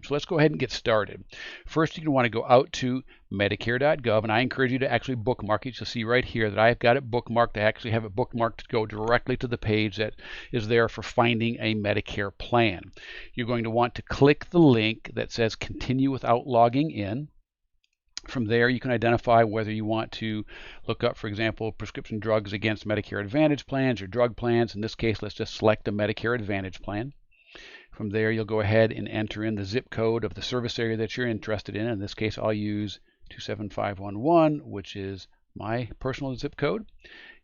So let's go ahead and get started. First, you're going to want to go out to Medicare.gov, and I encourage you to actually bookmark it. You'll see right here that I've got it bookmarked. I actually have it bookmarked to go directly to the page that is there for finding a Medicare plan. You're going to want to click the link that says continue without logging in. From there, you can identify whether you want to look up, for example, prescription drugs against Medicare Advantage plans or drug plans. In this case, let's just select the Medicare Advantage plan. From there, you'll go ahead and enter in the zip code of the service area that you're interested in. In this case, I'll use 27511, which is my personal zip code.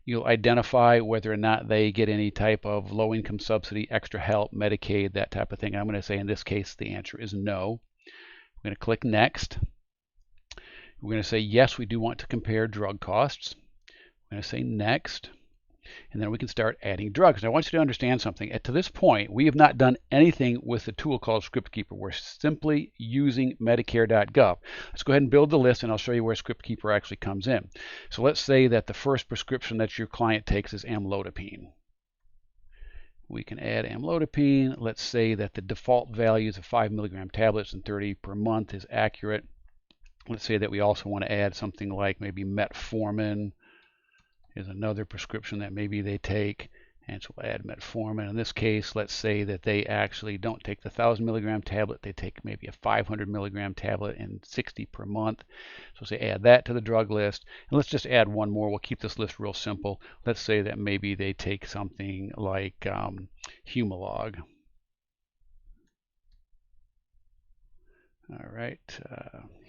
You'll identify whether or not they get any type of low-income subsidy, extra help, Medicaid, that type of thing. I'm going to say in this case, the answer is no. I'm going to click Next. We're going to say, yes, we do want to compare drug costs. I'm going to say Next. And then we can start adding drugs. Now, I want you to understand something. To this point, we have not done anything with the tool called ScriptKeeper. We're simply using Medicare.gov. Let's go ahead and build the list, and I'll show you where ScriptKeeper actually comes in. So let's say that the first prescription that your client takes is amlodipine. We can add amlodipine. Let's say that the default values of 5 milligram tablets and 30 per month is accurate. Let's say that we also want to add something like maybe metformin is another prescription that maybe they take, and so we'll add metformin. In this case, let's say that they actually don't take the 1,000 milligram tablet, they take maybe a 500 milligram tablet and 60 per month. So say add that to the drug list, and let's just add one more. We'll keep this list real simple. Let's say that maybe they take something like Humalog. All right,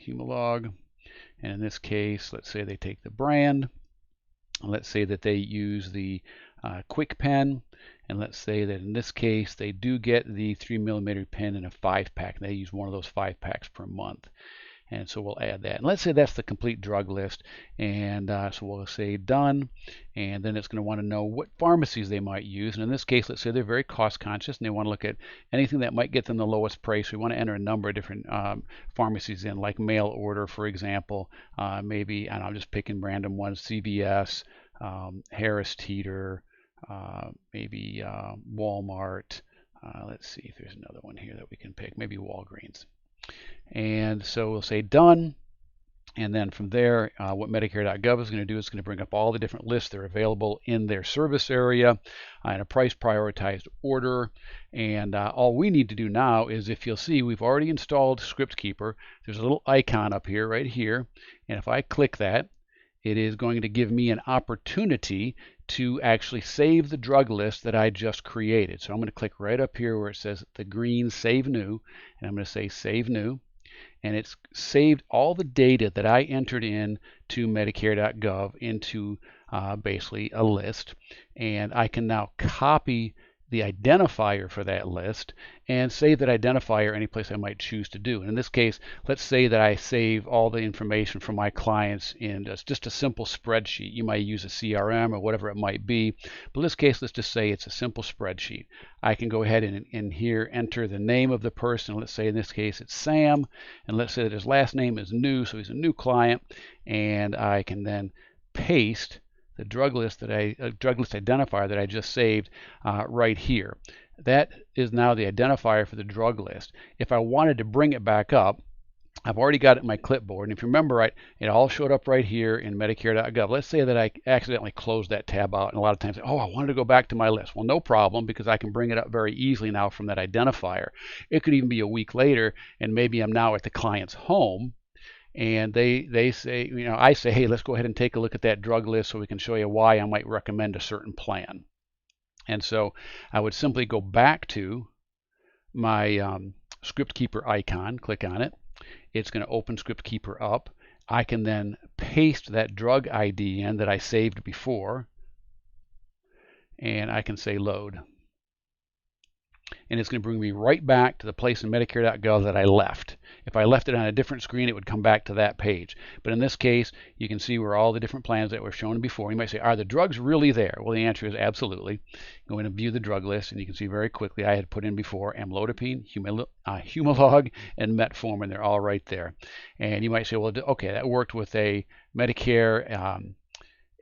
Humalog, and in this case, let's say they take the brand. Let's say that they use the Quick Pen, and let's say that in this case they do get the 3mm pen in a 5-pack. They use one of those 5-packs per month, and so we'll add that. And let's say that's the complete drug list, and so we'll say done, and then it's going to want to know what pharmacies they might use. And in this case, let's say they're very cost conscious and they want to look at anything that might get them the lowest price. We want to enter a number of different pharmacies in, like mail order, for example, maybe, and I'm just picking random ones, CVS, Harris Teeter, maybe Walmart. Let's see if there's another one here that we can pick, maybe Walgreens. And so we'll say done, and then from there, what Medicare.gov is going to do is going to bring up all the different lists that are available in their service area in a price prioritized order. And all we need to do now is, if you'll see, we've already installed ScriptKeeper. There's a little icon up here, right here, and if I click that, it is going to give me an opportunity to actually save the drug list that I just created. So I'm going to click right up here where it says the green Save New, and I'm going to say Save New, and it's saved all the data that I entered in to Medicare.gov into basically a list, and I can now copy the identifier for that list and save that identifier any place I might choose to do. And in this case, let's say that I save all the information from my clients in just a simple spreadsheet. You might use a CRM or whatever it might be, but in this case, let's just say it's a simple spreadsheet. I can go ahead and in here enter the name of the person. Let's say in this case it's Sam, and let's say that his last name is New, so he's a new client, and I can then paste the drug list identifier that I just saved right here. That is now the identifier for the drug list. If I wanted to bring it back up, I've already got it in my clipboard, and if you remember right, it all showed up right here in Medicare.gov. Let's say that I accidentally closed that tab out, and a lot of times, oh, I wanted to go back to my list. Well, no problem, because I can bring it up very easily now from that identifier. It could even be a week later, and maybe I'm now at the client's home, and they say, I say, hey, let's go ahead and take a look at that drug list so we can show you why I might recommend a certain plan. And so I would simply go back to my ScriptKeeper icon, click on it. It's going to open ScriptKeeper up. I can then paste that drug ID in that I saved before, and I can say load. And it's going to bring me right back to the place in Medicare.gov that I left. If I left it on a different screen, it would come back to that page. But in this case, you can see where all the different plans that were shown before. You might say, are the drugs really there? Well, the answer is absolutely. Go in and view the drug list, and you can see very quickly I had put in before amlodipine, Humalog, and metformin. They're all right there. And you might say, well, okay, that worked with a Medicare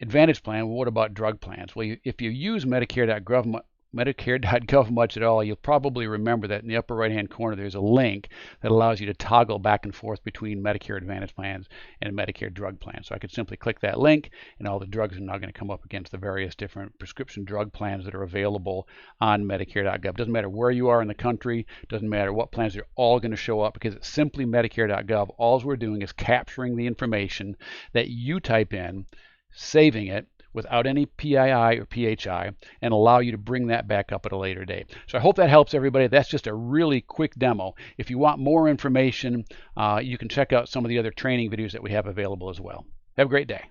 Advantage plan. Well, what about drug plans? Well, if you use Medicare.gov Medicare.gov much at all, you'll probably remember that in the upper right-hand corner there's a link that allows you to toggle back and forth between Medicare Advantage plans and Medicare drug plans. So I could simply click that link, and all the drugs are now going to come up against the various different prescription drug plans that are available on Medicare.gov. Doesn't matter where you are in the country, doesn't matter what plans, they're all going to show up because it's simply Medicare.gov. All we're doing is capturing the information that you type in, saving it without any PII or PHI, and allow you to bring that back up at a later date. So I hope that helps everybody. That's just a really quick demo. If you want more information, you can check out some of the other training videos that we have available as well. Have a great day.